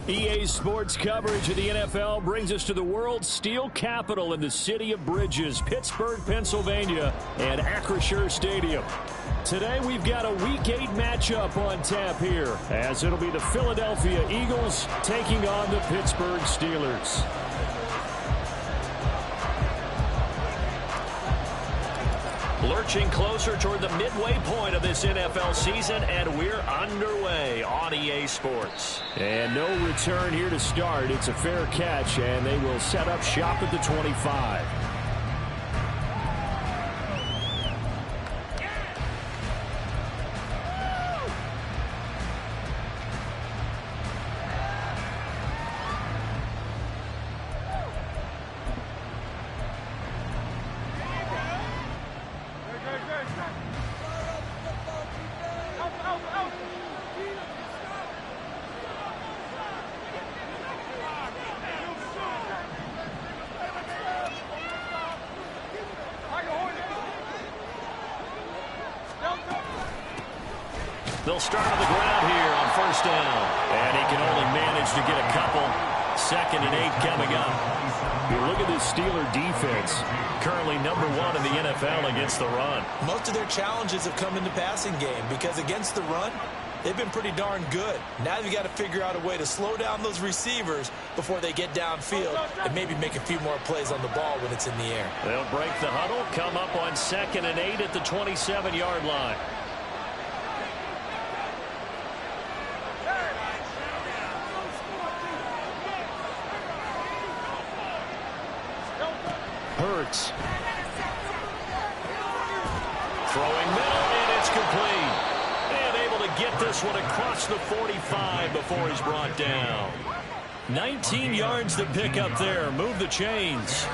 EA Sports coverage of the NFL brings us to the world's steel capital in the city of bridges, Pittsburgh, Pennsylvania, and Acrisure Stadium. Today we've got a Week 8 matchup on tap here, as it'll be the Philadelphia Eagles taking on the Pittsburgh Steelers. Lurching closer toward the midway point of this NFL season, and we're underway on EA Sports. And no return here to start. It's a fair catch, and they will set up shop at the 25. They'll start on the ground here on first down. And he can only manage to get a couple. 2nd and 8 coming up. You look at this Steeler defense. Currently number 1 in the NFL against the run. Most of their challenges have come in the passing game because against the run, they've been pretty darn good. Now you've got to figure out a way to slow down those receivers before they get downfield and maybe make a few more plays on the ball when it's in the air. They'll break the huddle, come up on 2nd and 8 at the 27-yard line. Hurts. Throwing middle, and it's complete. And able to get this one across the 45 before he's brought down. 19 yards to pick up there. Move the chains.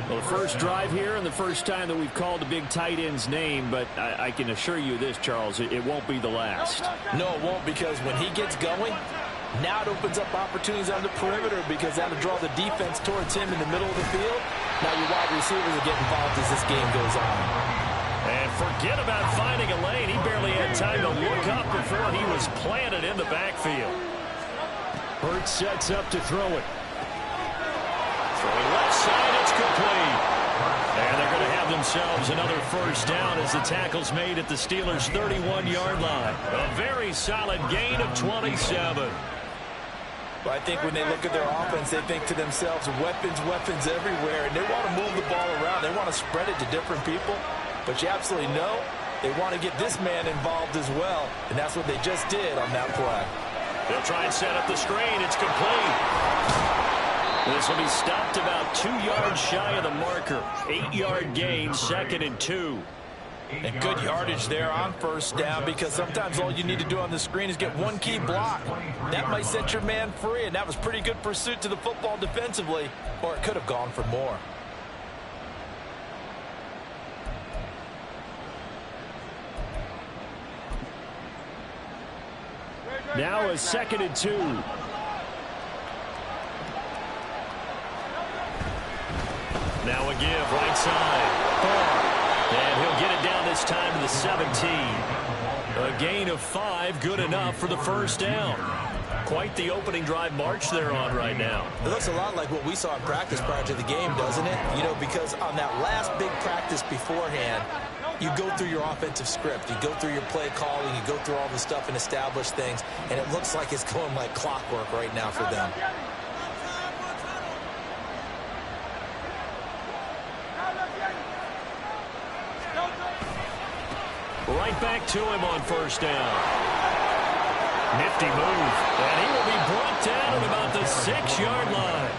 Well, the first drive here and the first time that we've called the big tight end's name, but I can assure you this, Charles, it won't be the last. No, it won't, because when he gets going, now it opens up opportunities on the perimeter because that'll draw the defense towards him in the middle of the field. Now your wide receivers will get involved as this game goes on. And forget about finding a lane. He barely had time to look up before he was planted in the backfield. Hurts sets up to throw it. Throwing left side, it's complete. And they're going to have themselves another first down as the tackle's made at the Steelers' 31-yard line. A very solid gain of 27. But I think when they look at their offense, they think to themselves, weapons, weapons everywhere, and they want to move the ball around. They want to spread it to different people. But you absolutely know they want to get this man involved as well, and that's what they just did on that play. They'll try and set up the screen. It's complete. This will be stopped about 2 yards shy of the marker. 8-yard gain, 2nd and 2. And good yardage there on first down, because sometimes all you need to do on the screen is get one key block. That might set your man free, and that was pretty good pursuit to the football defensively, or it could have gone for more. Now a 2nd and 2. Now a give, right side. And he'll get it down this time to the 17. A gain of 5, good enough for the first down. Quite the opening drive march they're on right now. It looks a lot like what we saw in practice prior to the game, doesn't it? You know, because on that last big practice beforehand, you go through your offensive script. You go through your play calling. You go through all the stuff and establish things. And it looks like it's going like clockwork right now for them. Right back to him on first down. Nifty move. And he will be brought down at about the 6-yard line.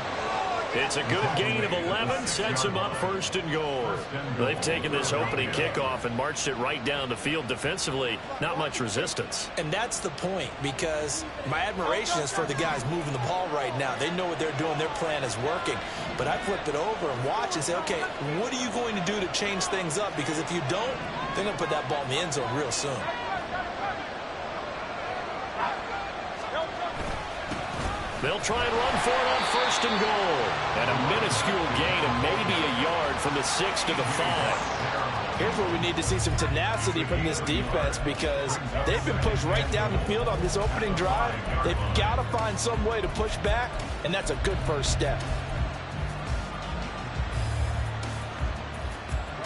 It's a good gain of 11, sets him up 1st and goal. They've taken this opening kickoff and marched it right down the field defensively. Not much resistance. And that's the point, because my admiration is for the guys moving the ball right now. They know what they're doing. Their plan is working. But I flip it over and watch and say, okay, what are you going to do to change things up? Because if you don't, they're going to put that ball in the end zone real soon. They'll try and run for it on 1st and goal. And a minuscule gain of maybe a yard from the 6 to the 5. Here's where we need to see some tenacity from this defense because they've been pushed right down the field on this opening drive. They've got to find some way to push back, and that's a good first step.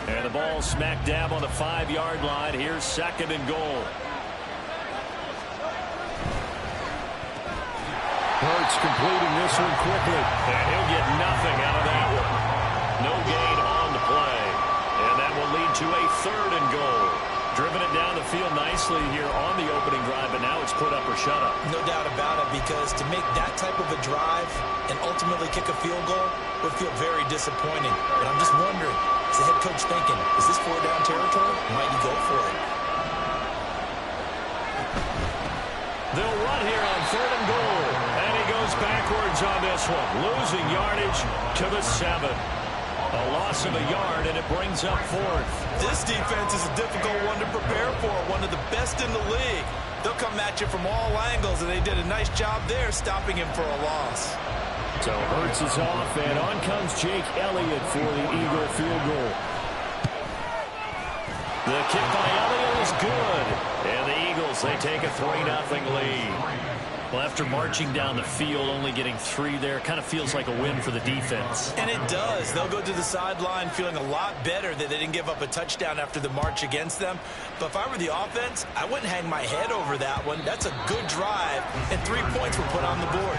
And the ball smack dab on the 5-yard line. Here's 2nd and goal. Hurts completing this one quickly. And he'll get nothing out of that one. No gain on the play. And that will lead to a 3rd and goal. Driven it down the field nicely here on the opening drive, but now it's put up or shut up. No doubt about it, because to make that type of a drive and ultimately kick a field goal would feel very disappointing. But I'm just wondering, is the head coach thinking, is this 4-down territory? Might he go for it? They'll run here on 3rd and goal. And he goes backwards on this one. Losing yardage to the 7. A loss of a yard, and it brings up 4th. This defense is a difficult one to prepare for. One of the best in the league. They'll come at you from all angles, and they did a nice job there stopping him for a loss. So Hurts is off, and on comes Jake Elliott for the Eagle field goal. The kick by Elliott is good. And the Eagles, they take a 3-0 lead. Well, after marching down the field, only getting 3 there, kind of feels like a win for the defense. And it does. They'll go to the sideline feeling a lot better that they didn't give up a touchdown after the march against them. But if I were the offense, I wouldn't hang my head over that one. That's a good drive, and 3 points were put on the board.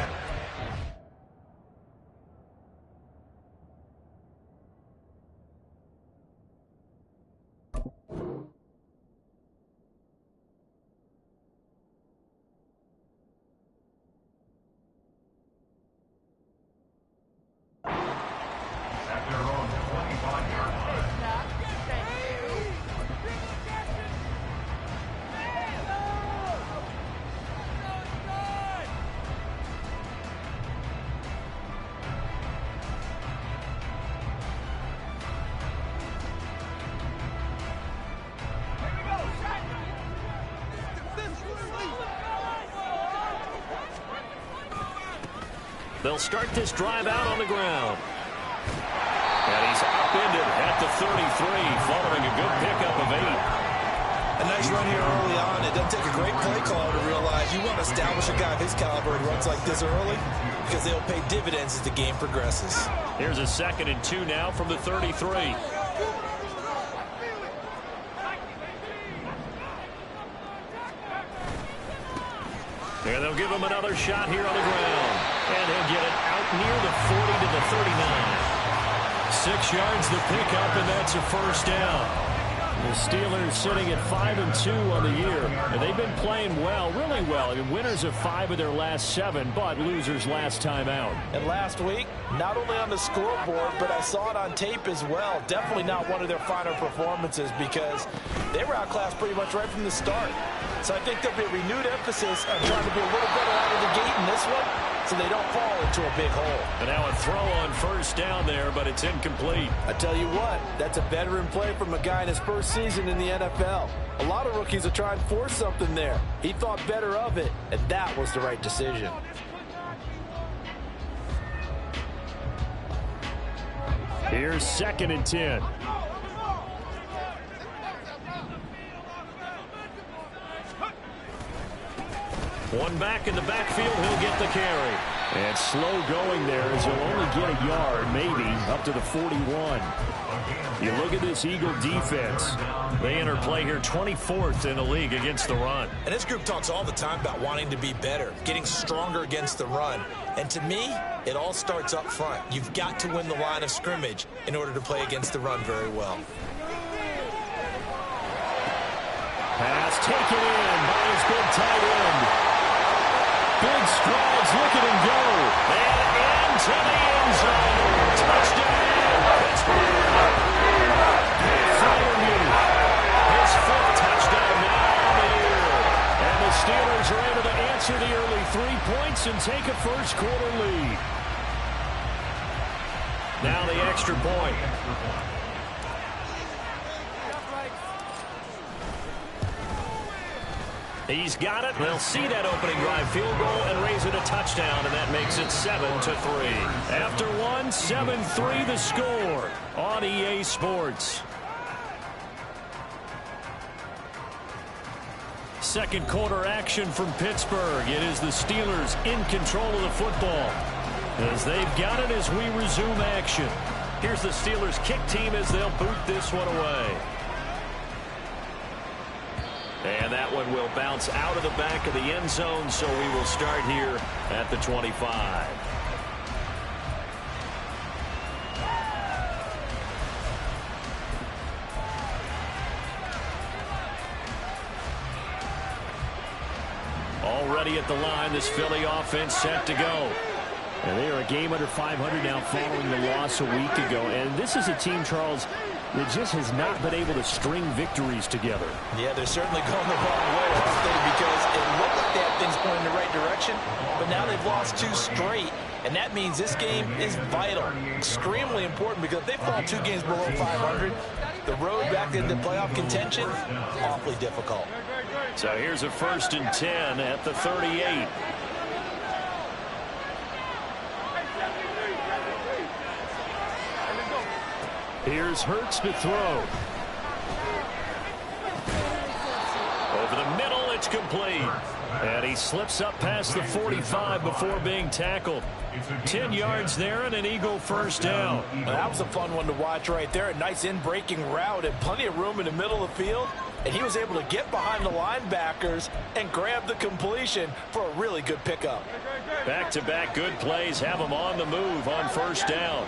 They'll start this drive out on the ground. And he's upended at the 33, following a good pickup of 8. A nice run here early on. It doesn't take a great play caller to realize you want to establish a guy of his caliber who runs like this early, because they'll pay dividends as the game progresses. Here's a 2nd and 2 now from the 33. And they'll give him another shot here on the ground. And he'll get it out near the 40 to the 39. 6 yards the pickup, and that's a 1st down. The Steelers sitting at 5-2 on the year. And they've been playing well, really well. I mean, winners of 5 of their last 7, but losers last time out. And last week, not only on the scoreboard, but I saw it on tape as well. Definitely not one of their finer performances, because they were outclassed pretty much right from the start. So I think there'll be a renewed emphasis on trying to be a little better out of the gate in this one, so they don't fall into a big hole. And now a throw on 1st down there, but it's incomplete. I tell you what, that's a veteran play from a guy in his first season in the NFL. A lot of rookies will try and force something there. He thought better of it, and that was the right decision. Here's 2nd and 10. One back in the backfield, he'll get the carry. And slow going there as he'll only get a yard, maybe, up to the 41. You look at this Eagle defense. They enter play here 24th in the league against the run. And this group talks all the time about wanting to be better, getting stronger against the run. And to me, it all starts up front. You've got to win the line of scrimmage in order to play against the run very well. Pass taken in by his big tight end. Big strides, look at him go. And into the end zone. Touchdown, Pittsburgh. Freiermuth, his 5th touchdown now on the year. And the Steelers are able to answer the early 3 points and take a first-quarter lead. Now the extra point. He's got it. They'll see that opening drive field goal and raise it a touchdown, and that makes it 7-3. After one, 7-3 the score on EA Sports. Second quarter action from Pittsburgh. It is the Steelers in control of the football as they've got it as we resume action. Here's the Steelers kick team as they'll boot this one away. And that one will bounce out of the back of the end zone, so we will start here at the 25. Already at the line, this Philly offense set to go. And they are a game under 500 now following the loss a week ago. And this is a team, Charles, that just has not been able to string victories together. Yeah, they're certainly going the wrong way, aren't they? Because it looked like they had things going in the right direction, but now they've lost 2 straight. And that means this game is vital, extremely important, because if they fall 2 games below 500, the road back into playoff contention, awfully difficult. So here's a 1st and 10 at the 38. Here's Hurts to throw. Over the middle, it's complete. And he slips up past the 45 before being tackled. 10 yards there and an Eagle first down. Well, that was a fun one to watch right there. A nice in-breaking route and plenty of room in the middle of the field. And he was able to get behind the linebackers and grab the completion for a really good pickup. Back-to-back good plays have him on the move on first down.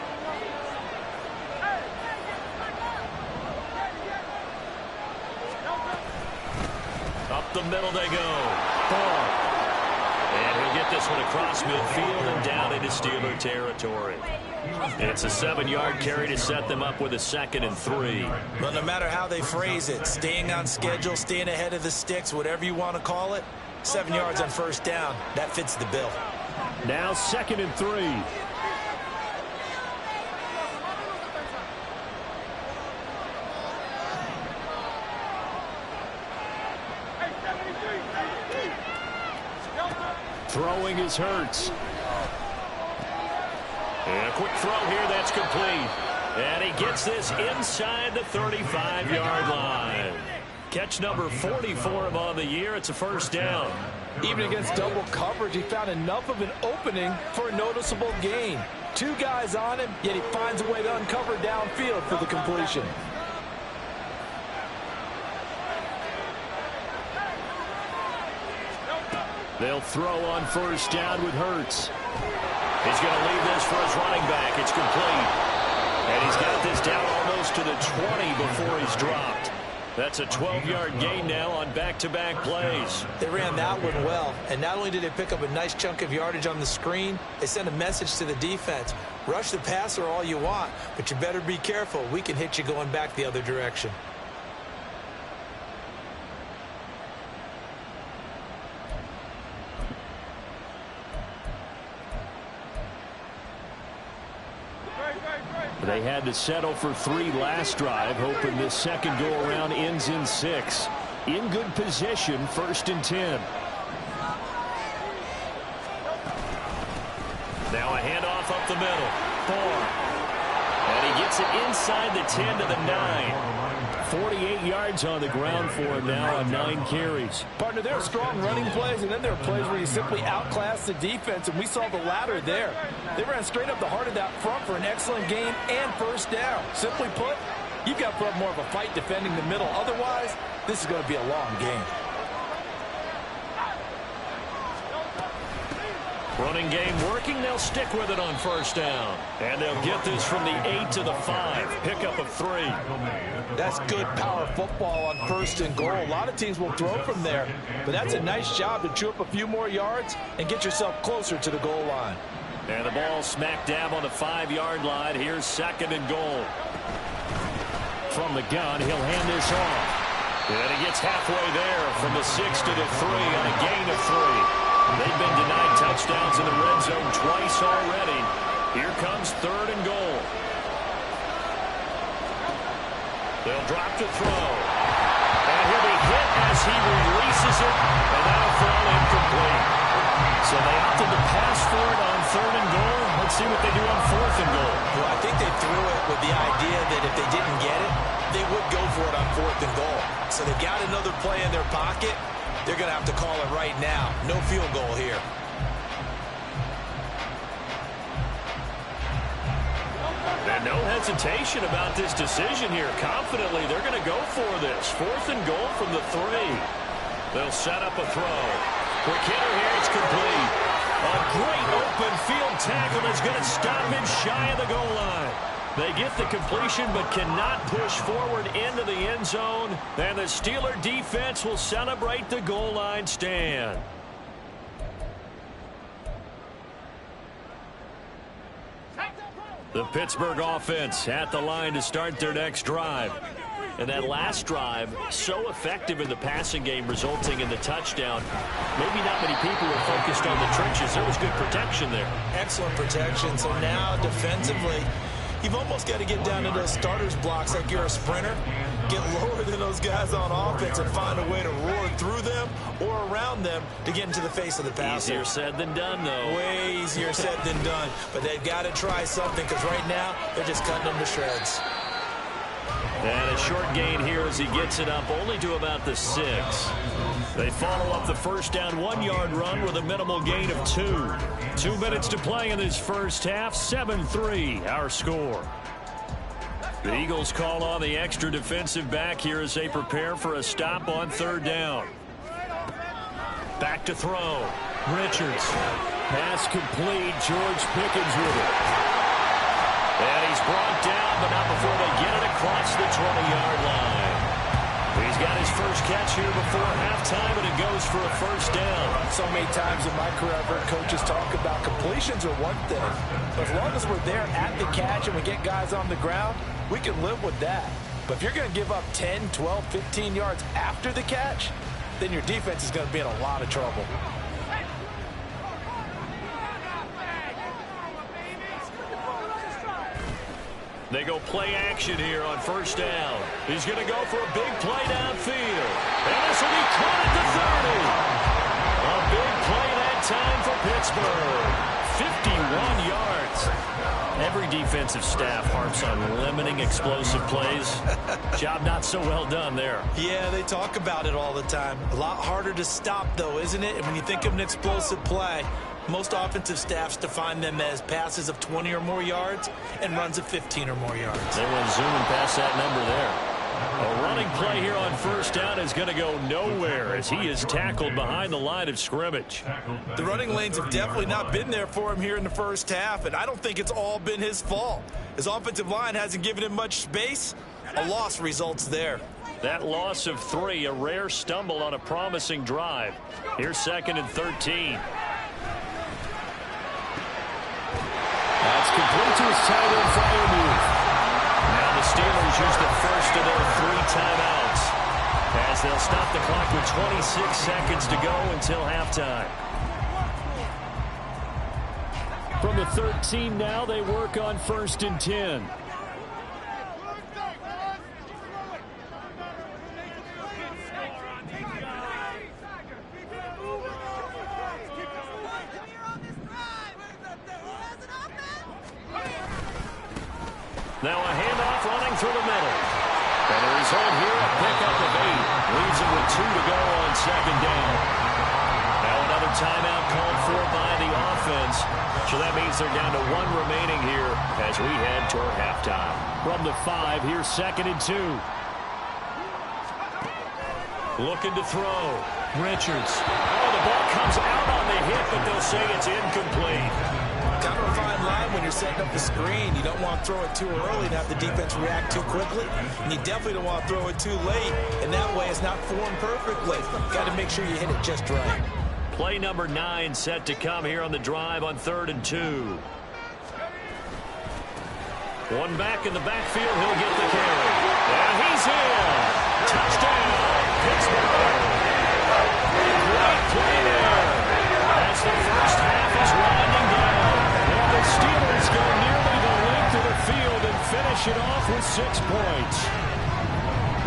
Up the middle they go. And he'll get this one across midfield and down into Steeler territory. It's a 7-yard carry to set them up with a 2nd and 3. Well, no matter how they phrase it, staying on schedule, staying ahead of the sticks, whatever you want to call it, 7 yards on first down, that fits the bill. Now 2nd and 3. Throwing is Hurts. And a quick throw here, that's complete. And he gets this inside the 35-yard line. Catch number 40 for him on the year. It's a first down. Even against double coverage, he found enough of an opening for a noticeable gain. 2 guys on him, yet he finds a way to uncover downfield for the completion. They'll throw on first down with Hurts. He's going to leave this for his running back. It's complete. And he's got this down almost to the 20 before he's dropped. That's a 12-yard gain now on back-to-back plays. They ran that one well, and not only did they pick up a nice chunk of yardage on the screen, they sent a message to the defense. Rush the passer all you want, but you better be careful. We can hit you going back the other direction. They had to settle for 3 last drive, hoping this second go-around ends in 6. In good position, 1st and 10. Now a handoff up the middle. 4. And he gets it inside the 10 to the 9. 48 yards on the ground for him now on 9 carries. Partner, there are strong running plays, and then there are plays where you simply outclass the defense, and we saw the latter there. They ran straight up the heart of that front for an excellent gain and first down. Simply put, you've got to put up more of a fight defending the middle. Otherwise, this is going to be a long game. Running game working. They'll stick with it on first down. And they'll get this from the 8 to the 5. Pickup of 3. That's good power football on 1st and goal. A lot of teams will throw from there, but that's a nice job to chew up a few more yards and get yourself closer to the goal line. And the ball smack dab on the 5-yard line. Here's 2nd and goal. From the gun, he'll hand this off. And he gets halfway there from the 6 to the 3 on a gain of 3. They've been denied touchdowns in the red zone twice already. Here comes 3rd and goal. They'll drop to throw. And he'll be hit as he releases it. And that'll fall incomplete. So they opted to pass for it on 3rd and goal. Let's see what they do on 4th and goal. Well, I think they threw it with the idea that if they didn't get it, they would go for it on 4th and goal. So they've got another play in their pocket. They're going to have to call it right now. No field goal here. And no hesitation about this decision here. Confidently, they're going to go for this. 4th and goal from the 3. They'll set up a throw. Quick hitter here. It's complete. A great open field tackle is going to stop him shy of the goal line. They get the completion but cannot push forward into the end zone. And the Steeler defense will celebrate the goal line stand. The Pittsburgh offense at the line to start their next drive. And that last drive, so effective in the passing game, resulting in the touchdown. Maybe not many people were focused on the trenches. There was good protection there. Excellent protection. So now defensively, you've almost got to get down to those starters blocks like you're a sprinter. Get lower than those guys on offense and find a way to roar through them or around them to get into the face of the passer. Easier said than done, though. Way easier said than done. But they've got to try something because right now they're just cutting them to shreds. And a short gain here as he gets it up only to about the 6. They follow up the first down 1-yard run with a minimal gain of 2. 2 minutes to play in this first half. 7-3 our score. The Eagles call on the extra defensive back here as they prepare for a stop on 3rd down. Back to throw. Richards. Pass complete. George Pickens with it. And he's brought down, but not before they get it across the 20-yard line. He's got his first catch here before halftime, and it goes for a first down. So many times in my career, I've heard coaches talk about completions are one thing. But as long as we're there at the catch and we get guys on the ground, we can live with that. But if you're going to give up 10, 12, 15 yards after the catch, then your defense is going to be in a lot of trouble. They go play action here on first down. He's going to go for a big play downfield. And this will be caught at the 30. A big play that time for Pittsburgh. 51 yards. Every defensive staff harps on limiting explosive plays. Job not so well done there. Yeah, they talk about it all the time. A lot harder to stop, though, isn't it? And when you think of an explosive play, most offensive staffs define them as passes of 20 or more yards and runs of 15 or more yards. They went zooming past that number there. A running play here on first down is going to go nowhere as he is tackled behind the line of scrimmage. The running lanes have definitely not been there for him here in the first half, and I don't think it's all been his fault. His offensive line hasn't given him much space. A loss results there. That loss of 3, a rare stumble on a promising drive. Here's 2nd and 13. That's complete to his tight end Freiermuth. Now the Steelers use the first of their 3 timeouts as they'll stop the clock with 26 seconds to go until halftime. From the 13 now, they work on 1st and 10. Now a handoff running through the middle. And the result here, a pickup of 8. Leaves it with 2 to go on 2nd down. Now another timeout called for by the offense. So that means they're down to 1 remaining here as we head toward halftime. From the 5, here's 2nd and 2. Looking to throw. Richards. Oh, the ball comes out on the hit, but they'll say it's incomplete. Kind of a fine line when you're setting up the screen. You don't want to throw it too early and have the defense react too quickly. And you definitely don't want to throw it too late. And that way it's not formed perfectly. Got to make sure you hit it just right. Play number 9 set to come here on the drive on 3rd and 2. One back in the backfield. He'll get the carry. And he's in. Touchdown, Pittsburgh. Great play there. As the first half is winding down. And the Steelers go nearly the length of the field and finish it off with 6 points.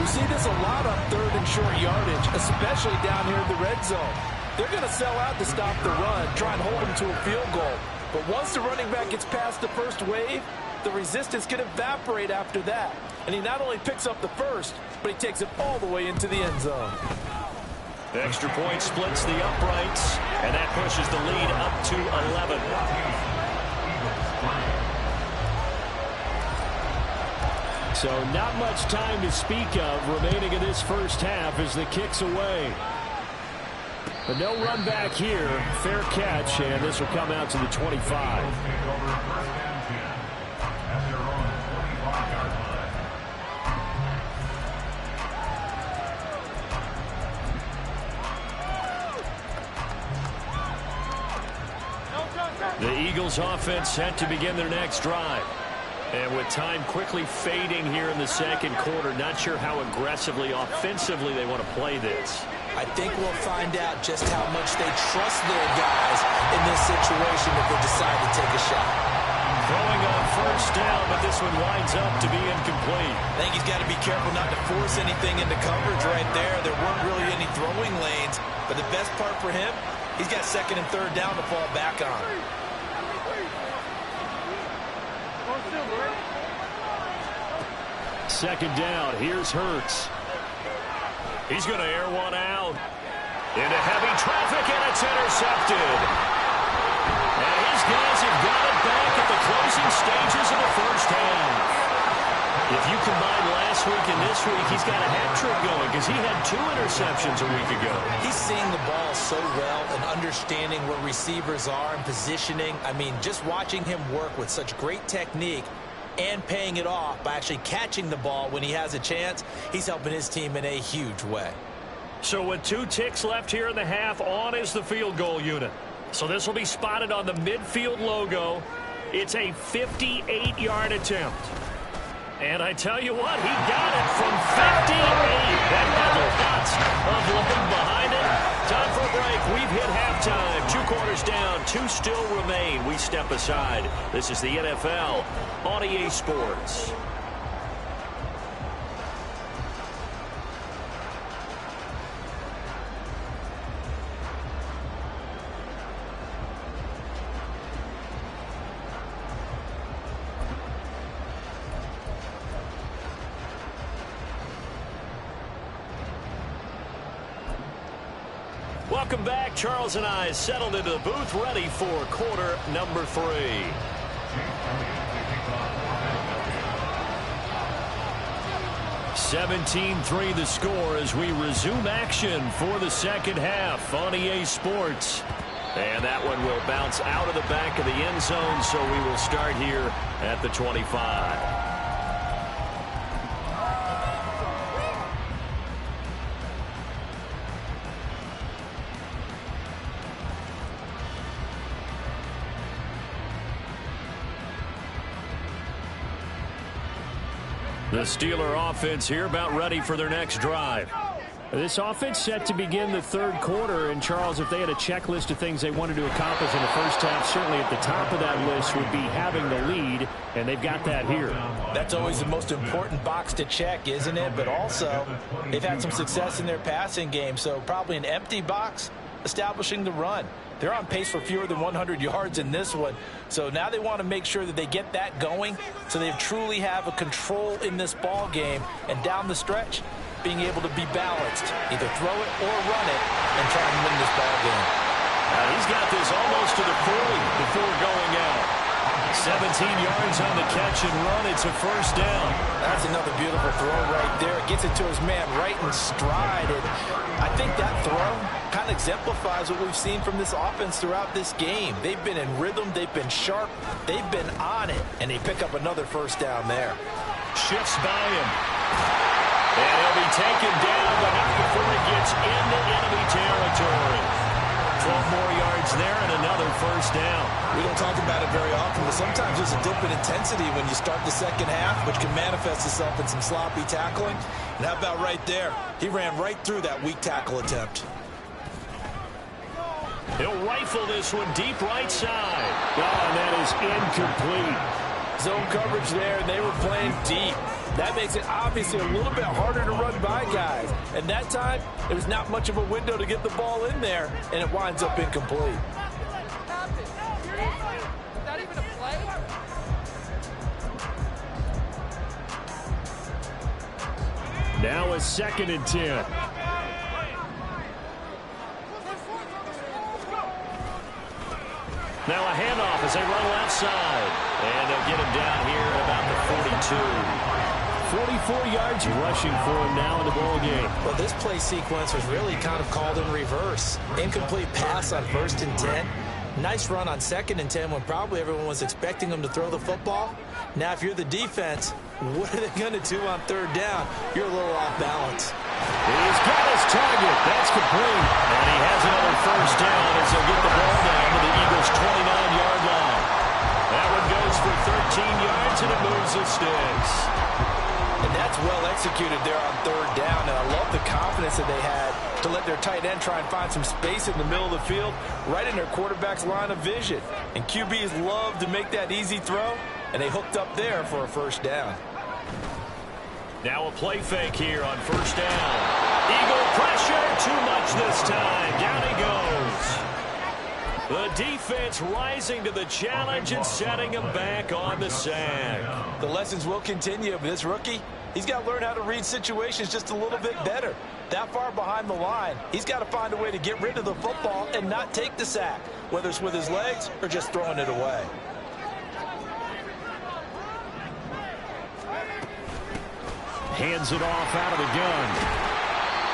We see this a lot on 3rd and short yardage, especially down here in the red zone. They're going to sell out to stop the run, try and hold them to a field goal. But once the running back gets past the first wave, the resistance can evaporate after that. And he not only picks up the first, but he takes it all the way into the end zone. Extra point splits the uprights, and that pushes the lead up to 11. So not much time to speak of remaining in this first half as the kick's away. But no run back here. Fair catch, and this will come out to the 25. The Eagles offense set to begin their next drive. And with time quickly fading here in the second quarter, not sure how aggressively, offensively they want to play this. I think we'll find out just how much they trust their guys in this situation if they decide to take a shot. Throwing on first down, but this one winds up to be incomplete. I think he's got to be careful not to force anything into coverage right there. There weren't really any throwing lanes, but the best part for him, he's got second and third down to fall back on. Second down, here's Hurts. He's going to air one out. Into heavy traffic, and it's intercepted. And his guys have got it back at the closing stages of the first half. If you combine last week and this week, he's got a hat trick going because he had 2 interceptions a week ago. He's seeing the ball so well and understanding where receivers are and positioning. I mean, just watching him work with such great technique and paying it off by actually catching the ball when he has a chance, he's helping his team in a huge way. So with 2 ticks left here in the half, on is the field goal unit. So this will be spotted on the midfield logo. It's a 58-yard attempt. And I tell you what, he got it from 58. That had lots of looking behind it. Time for a break. We've hit halftime. 2 quarters down. 2 still remain. We step aside. This is the NFL on EA Sports. Welcome back. Charles and I settled into the booth, ready for quarter number 3. (17-3) the score as we resume action for the second half on EA Sports. And that one will bounce out of the back of the end zone, so we will start here at the 25. The Steeler offense here about ready for their next drive. This offense set to begin the third quarter. And, Charles, if they had a checklist of things they wanted to accomplish in the first half, certainly at the top of that list would be having the lead, and they've got that here. That's always the most important box to check, isn't it? But also, they've had some success in their passing game, so probably an empty box establishing the run. They're on pace for fewer than 100 yards in this one. So now they want to make sure that they get that going so they truly have a control in this ball game. And down the stretch, being able to be balanced, either throw it or run it, and try and win this ball game. He's got this almost to the 40 before going out. 17 yards on the catch and run. It's a first down. That's another beautiful throw right there. It gets it to his man right in stride. And I think that throw kind of exemplifies what we've seen from this offense throughout this game. They've been in rhythm. They've been sharp. They've been on it. And they pick up another first down there. Shifts by him. And he'll be taken down, but not before he gets into enemy territory. 12 more yards there and another first down. We don't talk about it very often, but sometimes there's a dip in intensity when you start the second half, which can manifest itself in some sloppy tackling. And how about right there? He ran right through that weak tackle attempt. He'll rifle this one deep right side. Oh, and that is incomplete. Zone coverage there, and they were playing deep. That makes it obviously a little bit harder to run by guys. And that time, there was not much of a window to get the ball in there, and it winds up incomplete. Now a 2nd and 10. Now a handoff as they run left side. And they'll get him down here at about the 42. 44 yards rushing for him now in the ball game. Well, this play sequence was really kind of called in reverse. Incomplete pass on 1st and 10. Nice run on 2nd and 10 when probably everyone was expecting him to throw the football. Now, if you're the defense, what are they going to do on 3rd down? You're a little off balance. He's got his target. That's complete. And he has another 1st down as he'll get the ball down to the Eagles' 29-yard line. That one goes for 13 yards, and it moves the sticks. And that's well executed there on 3rd down, and I love the confidence that they had to let their tight end try and find some space in the middle of the field, right in their quarterback's line of vision. And QBs love to make that easy throw, and they hooked up there for a 1st down. Now a play fake here on 1st down. Eagle pressure, too much this time. Down he goes. The defense rising to the challenge and setting him back on the sack. The lessons will continue, but this rookie, he's got to learn how to read situations just a little bit better. That far behind the line, he's got to find a way to get rid of the football and not take the sack, whether it's with his legs or just throwing it away. Hands it off out of the gun.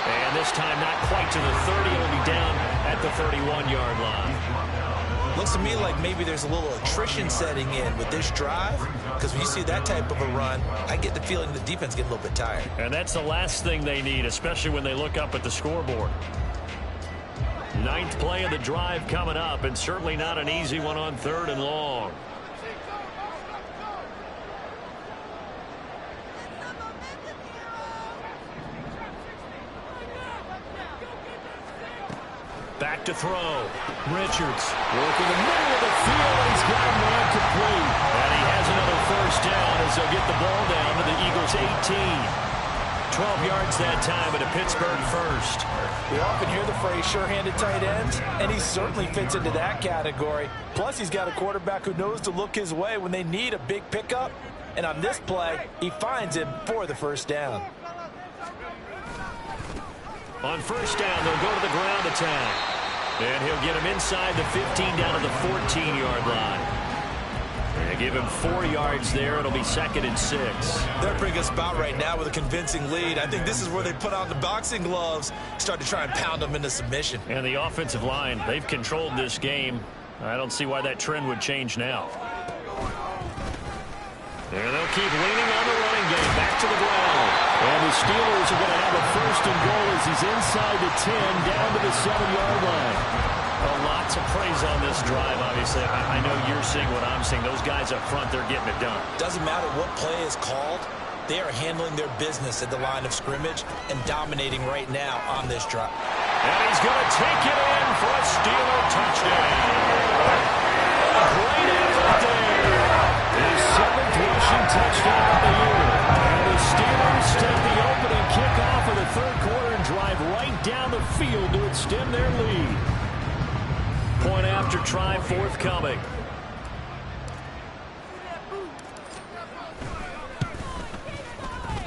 And this time not quite to the 30. It'll be down at the 31-yard line. Looks to me like maybe there's a little attrition setting in with this drive, because when you see that type of a run, I get the feeling the defense get a little bit tired. And that's the last thing they need, especially when they look up at the scoreboard. 9th play of the drive coming up, and certainly not an easy one on 3rd and long. Back to throw. Richards working the middle of the field, and he's got him right complete. And he has another 1st down as they'll get the ball down to the Eagles' 18. 12 yards that time at a Pittsburgh 1st. We often hear the phrase sure-handed tight ends, and he certainly fits into that category. Plus, he's got a quarterback who knows to look his way when they need a big pickup. And on this play, he finds him for the 1st down. On 1st down, they'll go to the ground attack. And he'll get him inside the 15 down to the 14-yard line. And give him 4 yards there. It'll be 2nd and 6. They're a pretty good spot right now with a convincing lead. I think this is where they put on the boxing gloves, start to try and pound them into submission. And the offensive line, they've controlled this game. I don't see why that trend would change now. And they'll keep leaning on the running game. Back to the ground. And the Steelers are going to have a 1st and goal as he's inside the 10, down to the 7-yard line. Well, lots of praise on this drive, obviously. I know you're seeing what I'm seeing. Those guys up front, they're getting it done. Doesn't matter what play is called. They are handling their business at the line of scrimmage and dominating right now on this drive. And he's going to take it in for a Steeler touchdown. Great effort there. His 7th rushing touchdown of the year. And the Steelers take the opening kickoff of the 3rd quarter and drive right down the field to extend their lead. Point after try forthcoming.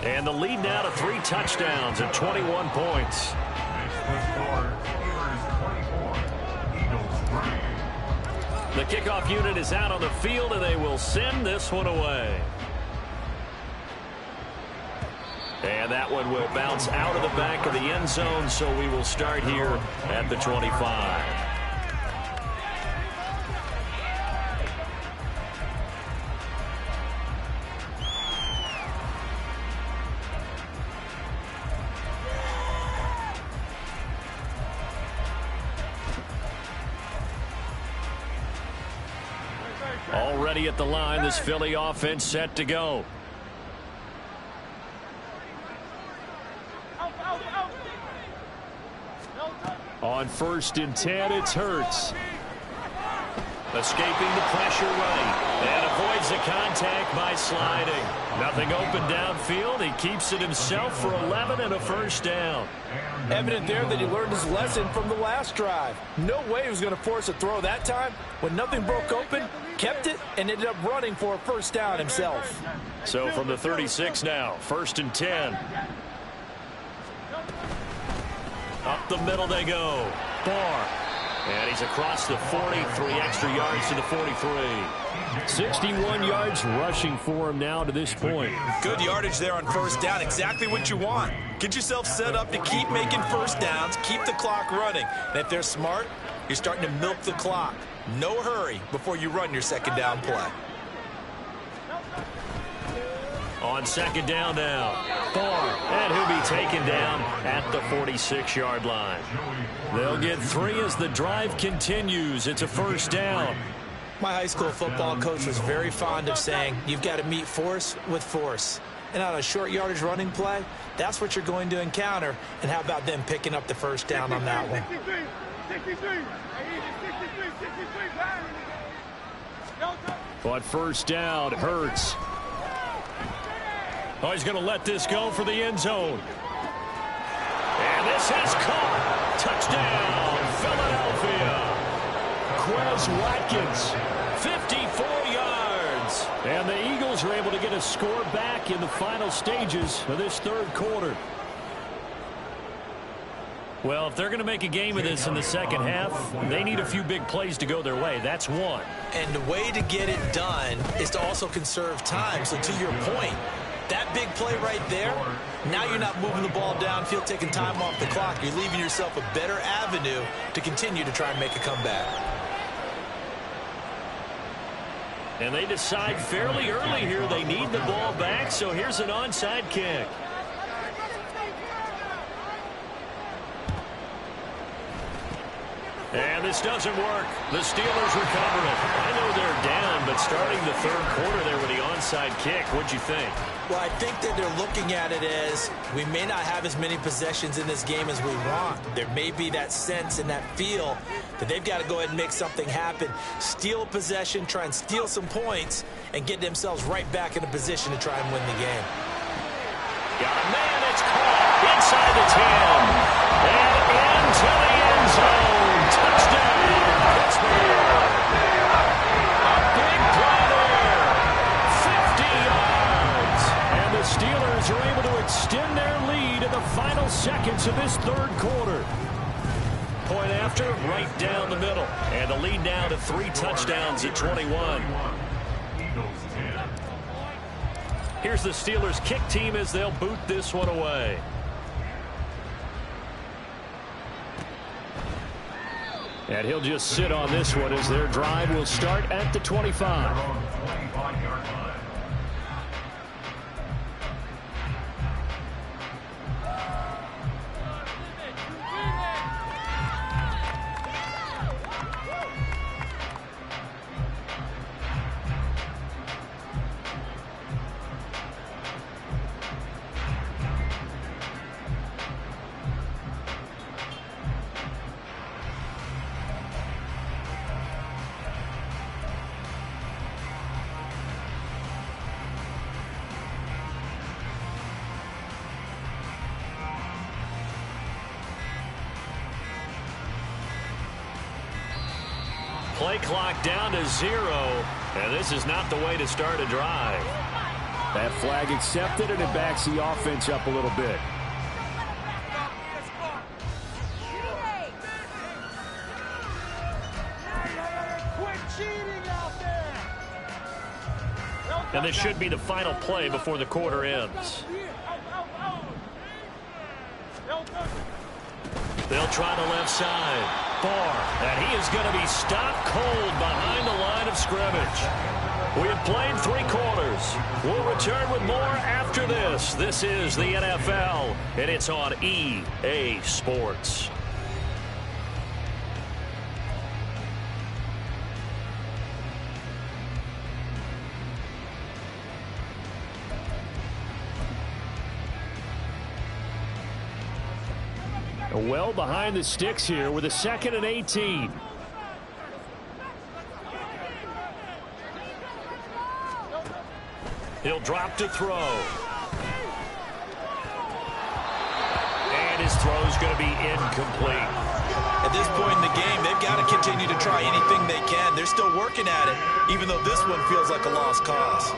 And the lead now to 3 touchdowns at 21 points. The kickoff unit is out on the field, and they will send this one away. And that one will bounce out of the back of the end zone, so we will start here at the 25. Already at the line, this Philly offense set to go. On 1st and 10, it's Hurts. Escaping the pressure right. And avoids the contact by sliding. Nothing open downfield. He keeps it himself for 11 and a 1st down. Evident there that he learned his lesson from the last drive. No way he was going to force a throw that time. When nothing broke open, kept it, and ended up running for a 1st down himself. So from the 36 now, 1st and 10. Up the middle they go. Barr And he's across the 40, 3 extra yards to the 43. 61 yards rushing for him now to this point. Good yardage there on first down. Exactly what you want. Get yourself set up to keep making first downs, keep the clock running. And if they're smart, you're starting to milk the clock. No hurry before you run your second down play. On second down now, Barr, and he'll be taken down at the 46-yard line. They'll get 3 as the drive continues. It's a first down. My high school football coach was very fond of saying, you've got to meet force with force. And on a short yardage running play, that's what you're going to encounter. And how about them picking up the first down on that one? But first down, Hurts. Oh, he's going to let this go for the end zone. And this is caught. Touchdown, Philadelphia. Quez Watkins, 54 yards. And the Eagles are able to get a score back in the final stages of this third quarter. Well, if they're going to make a game of this in the second half, they need a few big plays to go their way. That's one. And the way to get it done is to also conserve time. So to your point, that big play right there, now you're not moving the ball downfield, taking time off the clock. You're leaving yourself a better avenue to continue to try and make a comeback. And they decide fairly early here they need the ball back, so here's an onside kick. And this doesn't work. The Steelers recover it. I know they're down, but starting the third quarter there with the onside kick, what'd you think? Well, I think that they're looking at it as we may not have as many possessions in this game as we want. There may be that sense and that feel that they've got to go ahead and make something happen. Steal a possession, try and steal some points, and get themselves right back in a position to try and win the game. Got a man, it's caught inside the 10. And into the end zone. Touchdown, Pittsburgh. A big play there. 50 yards. And the Steelers are able to extend their lead in the final seconds of this third quarter. Point after, right down the middle. And the lead now to 3 touchdowns at 21. Here's the Steelers kick team as they'll boot this one away. And he'll just sit on this one as their drive will start at the 25. Play clock down to 0, and this is not the way to start a drive. That flag accepted, and it backs the offense up a little bit. And this should be the final play before the quarter ends. They'll try the left side. Barr, and he is going to be stopped cold behind the line of scrimmage. We have played 3 quarters. We'll return with more after this. This is the NFL, and it's on EA Sports. Well behind the sticks here with a 2nd and 18. He'll drop to throw. And his throw's going to be incomplete. At this point in the game, they've got to continue to try anything they can. They're still working at it, even though this one feels like a lost cause.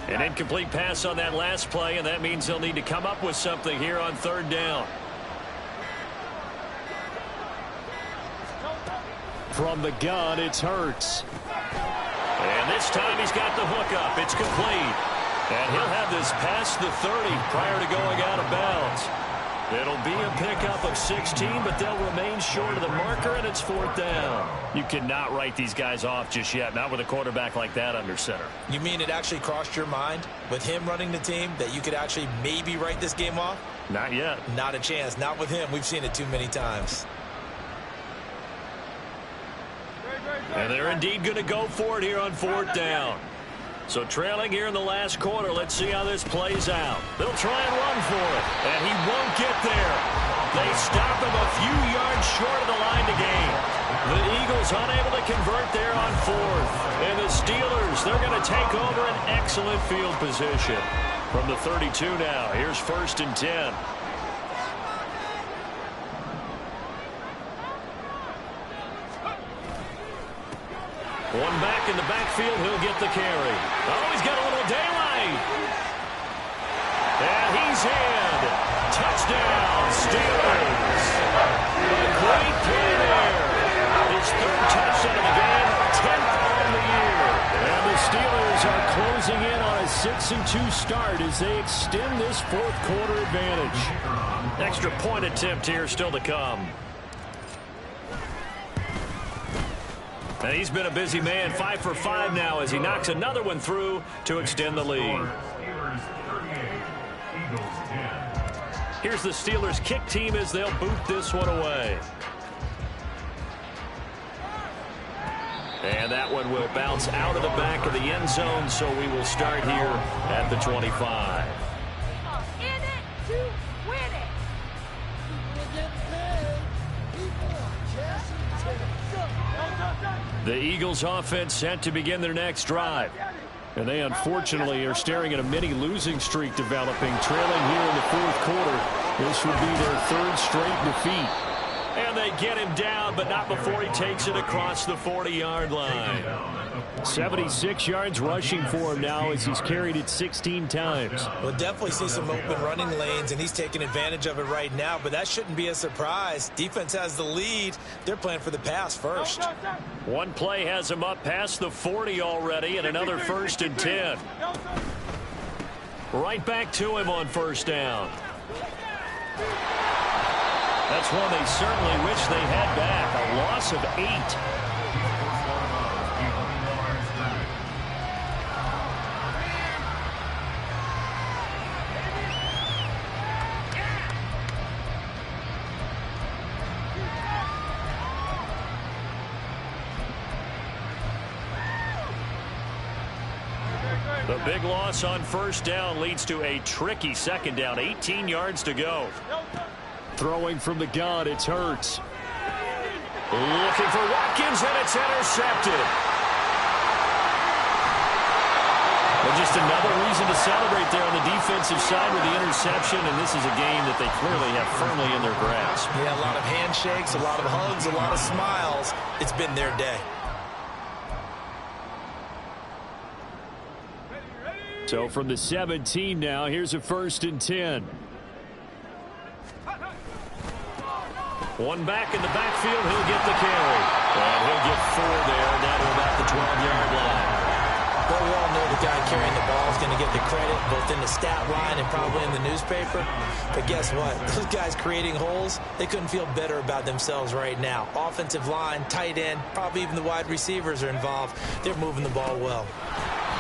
An incomplete pass on that last play, and that means they'll need to come up with something here on third down. From the gun, it's Hurts. And this time he's got the hook up. It's complete. And he'll have this past the 30 prior to going out of bounds. It'll be a pickup of 16, but they'll remain short of the marker, and it's fourth down. You cannot write these guys off just yet, not with a quarterback like that under center. You mean it actually crossed your mind with him running the team that you could actually maybe write this game off? Not yet. Not a chance. Not with him. We've seen it too many times. And they're indeed going to go for it here on fourth down. So trailing here in the last quarter, let's see how this plays out. They'll try and run for it, and he won't get there. They stop him a few yards short of the line to gain. The Eagles unable to convert there on fourth. And the Steelers, they're going to take over an excellent field position. From the 32 now, here's first and 10. One back in the backfield, he'll get the carry. Oh, he's got a little daylight. And he's in. Touchdown, Steelers. A great play there. His third touchdown of the game, 10th on the year. And the Steelers are closing in on a 6-2 start as they extend this fourth quarter advantage. Extra point attempt here still to come. And he's been a busy man, 5 for 5 now as he knocks another one through to extend the lead. Here's the Steelers kick team as they'll boot this one away. And that one will bounce out of the back of the end zone, so we will start here at the 25. In it to win it. The Eagles offense set to begin their next drive. And they unfortunately are staring at a mini losing streak developing, trailing here in the fourth quarter. This would be their third straight defeat. And they get him down, but not before he takes it across the 40-yard line. 76 yards rushing for him now as he's carried it 16 times. We'll definitely see some open running lanes, and he's taking advantage of it right now, but that shouldn't be a surprise. Defense has the lead. They're playing for the pass first. One play has him up past the 40 already, and another first and 10. Right back to him on first down. That's one they certainly wish they had back. A loss of 8. The big loss on first down leads to a tricky second down. 18 yards to go. Throwing from the gun, it's Hurts. Looking for Watkins, and it's intercepted. Well, just another reason to celebrate there on the defensive side with the interception, and this is a game that they clearly have firmly in their grasp. Yeah, a lot of handshakes, a lot of hugs, a lot of smiles. It's been their day. So from the 17 now, here's a first and 10. One back in the backfield, he'll get the carry. And he'll get 4 there, down to about the 12-yard line. But we all know the guy carrying the ball is going to get the credit, both in the stat line and probably in the newspaper. But guess what? Those guys creating holes, they couldn't feel better about themselves right now. Offensive line, tight end, probably even the wide receivers are involved. They're moving the ball well.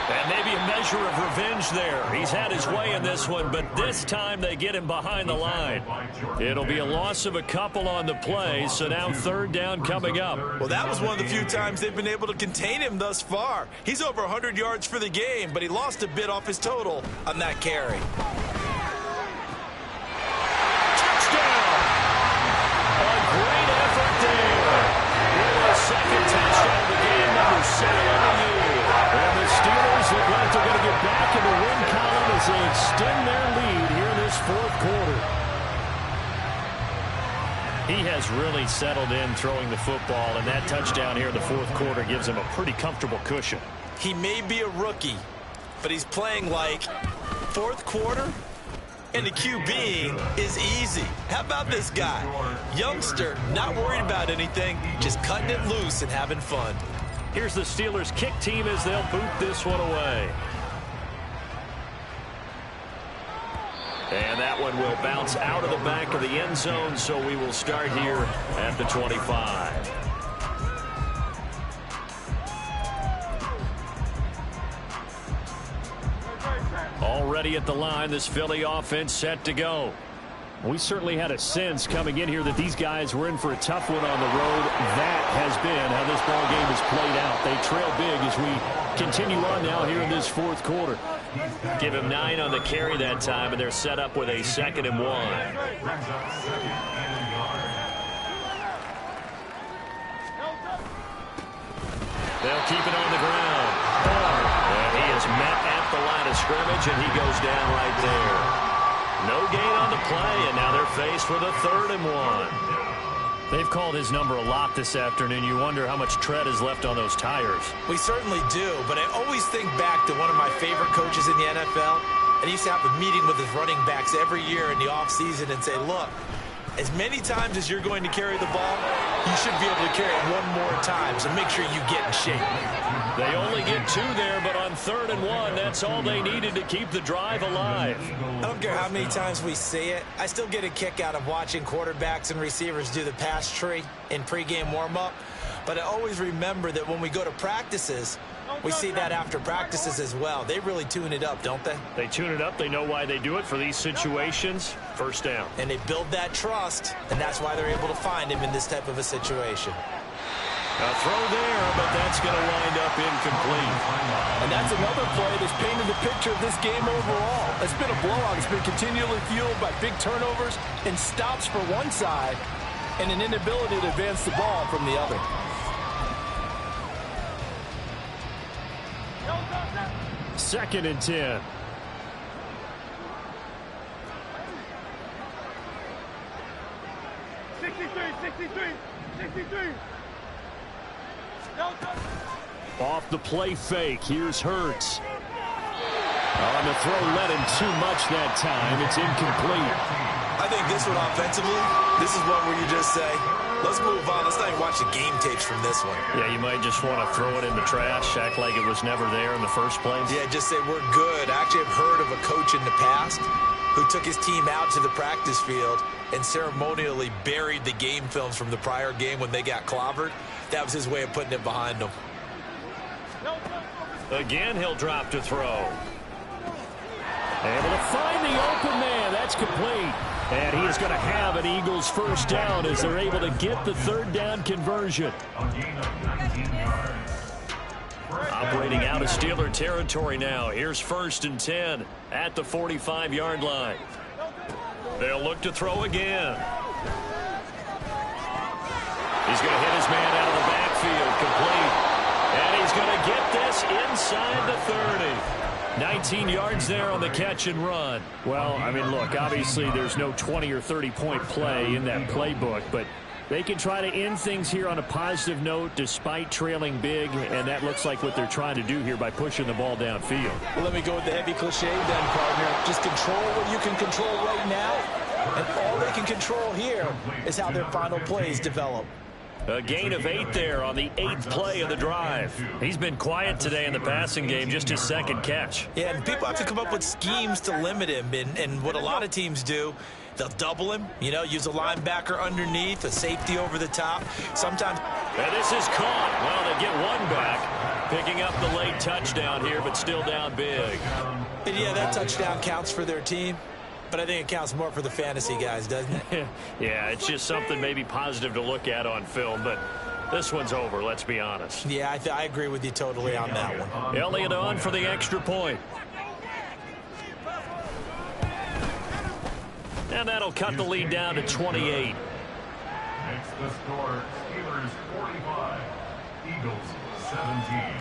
And maybe a measure of revenge there. He's had his way in this one, but this time they get him behind the line. It'll be a loss of a couple on the play, so now third down coming up. Well, that was one of the few times they've been able to contain him thus far. He's over 100 yards for the game, but he lost a bit off his total on that carry. Touchdown! A great effort there. The second touchdown of the game, number 7 on the year. And the Steelers look like they're going to get back in the win column as they extend their lead here in this fourth quarter. He has really settled in throwing the football, and that touchdown here in the fourth quarter gives him a pretty comfortable cushion. He may be a rookie, but he's playing like fourth quarter, and the QB is easy. How about this guy? Youngster, not worried about anything, just cutting it loose and having fun. Here's the Steelers kick team as they'll boot this one away. And that one will bounce out of the back of the end zone, so we will start here at the 25. Already at the line, this Philly offense set to go. We certainly had a sense coming in here that these guys were in for a tough one on the road. That has been how this ball game has played out. They trail big as we continue on now here in this fourth quarter. Give him 9 on the carry that time, and they're set up with a 2nd and 1. They'll keep it on the ground. And he is met at the line of scrimmage, and he goes down right there. No gain on the play, and now they're faced with a 3rd and 1. They've called his number a lot this afternoon. You wonder how much tread is left on those tires. We certainly do, but I always think back to one of my favorite coaches in the NFL, and he used to have a meeting with his running backs every year in the offseason and say, look, as many times as you're going to carry the ball, you should be able to carry it one more time, so make sure you get in shape. They only get 2 there, but on 3rd and 1, that's all they needed to keep the drive alive. I don't care how many times we see it. I still get a kick out of watching quarterbacks and receivers do the pass tree in pregame warm-up. But I always remember that when we go to practices, we see that after practices as well. They really tune it up, don't they? They tune it up. They know why they do it for these situations. 1st down. And they build that trust, and that's why they're able to find him in this type of a situation. A throw there, but that's going to wind up incomplete. And that's another play that's painted the picture of this game overall. It's been a blowout. It's been continually fueled by big turnovers and stops for one side and an inability to advance the ball from the other. Second and 10. Off the play fake. Here's Hurts. On the throw, let him too much that time. It's incomplete. I think this one offensively, this is one where you just say, let's move on. Let's not even watch the game tapes from this one. Yeah, you might just want to throw it in the trash, act like it was never there in the first place. Yeah, just say we're good. I actually have heard of a coach in the past who took his team out to the practice field and ceremonially buried the game films from the prior game when they got clobbered. That was his way of putting it behind them. Again, he'll drop to throw. Able to find the open man. That's complete. And he is going to have an Eagles 1st down as they're able to get the 3rd down conversion. Operating out of Steeler territory now. Here's 1st and 10 at the 45-yard line. They'll look to throw again. He's going to hit his man out of the backfield, complete. And he's going to get this inside the 30. 19 yards there on the catch and run. Well, I mean, look, obviously there's no 20 or 30-point play in that playbook, but they can try to end things here on a positive note despite trailing big, and that looks like what they're trying to do here by pushing the ball downfield. Well, let me go with the heavy cliche then, partner. Just control what you can control right now, and all they can control here is how their final plays develop. A gain of 8 there on the 8th play of the drive. He's been quiet today in the passing game, just his 2nd catch. Yeah, and people have to come up with schemes to limit him, and what a lot of teams do, they'll double him, you know, use a linebacker underneath, a safety over the top. Sometimes. And this is caught. Well, they get one back, picking up the late touchdown here, but still down big. And yeah, that touchdown counts for their team. But I think it counts more for the fantasy guys, doesn't it? Yeah, it's just something maybe positive to look at on film, but this one's over, let's be honest. Yeah, I agree with you totally on that one. Elliott on for the extra point. And that'll cut the lead down to 28. Next the score, Steelers 45, Eagles 17.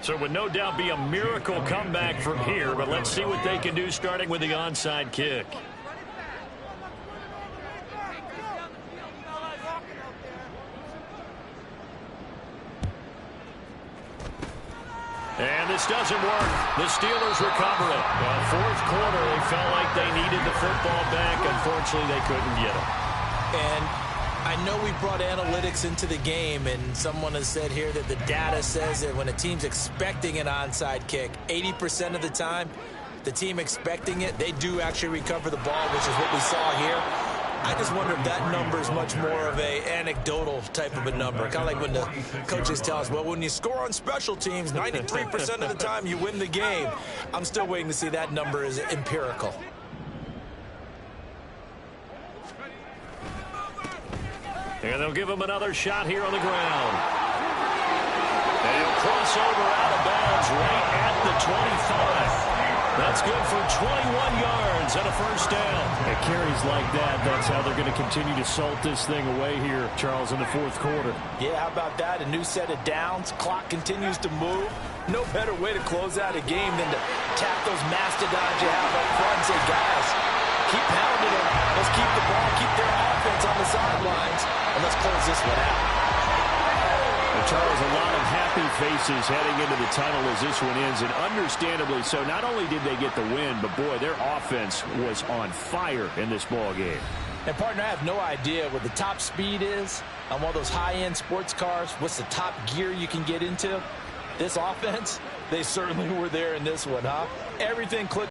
So it would no doubt be a miracle comeback from here, but let's see what they can do starting with the onside kick. And this doesn't work. The Steelers recover it. Fourth quarter, they felt like they needed the football back. Unfortunately, they couldn't get it. And I know we brought analytics into the game, and someone has said here that the data says that when a team's expecting an onside kick, 80% of the time, the team expecting it, they do actually recover the ball, which is what we saw here. I just wonder if that number is much more of a anecdotal type of a number. Kind of like when the coaches tell us, well, when you score on special teams, 93% of the time you win the game. I'm still waiting to see that number is empirical. And they'll give him another shot here on the ground. And he'll cross over out of bounds right at the 25. That's good for 21 yards and a first down. It carries like that. That's how they're going to continue to salt this thing away here, Charles, in the fourth quarter. Yeah, how about that? A new set of downs. Clock continues to move. No better way to close out a game than to tap those mastodons you have up front and say, guys, keep pounding them. Let's keep the ball, keep their offense on the sidelines, and let's close this one out. And Charles, a lot of happy faces heading into the tunnel as this one ends, and understandably so. Not only did they get the win, but, boy, their offense was on fire in this ball game. And, partner, I have no idea what the top speed is on one of those high-end sports cars. What's the top gear you can get into? This offense, they certainly were there in this one, huh? Everything clicked.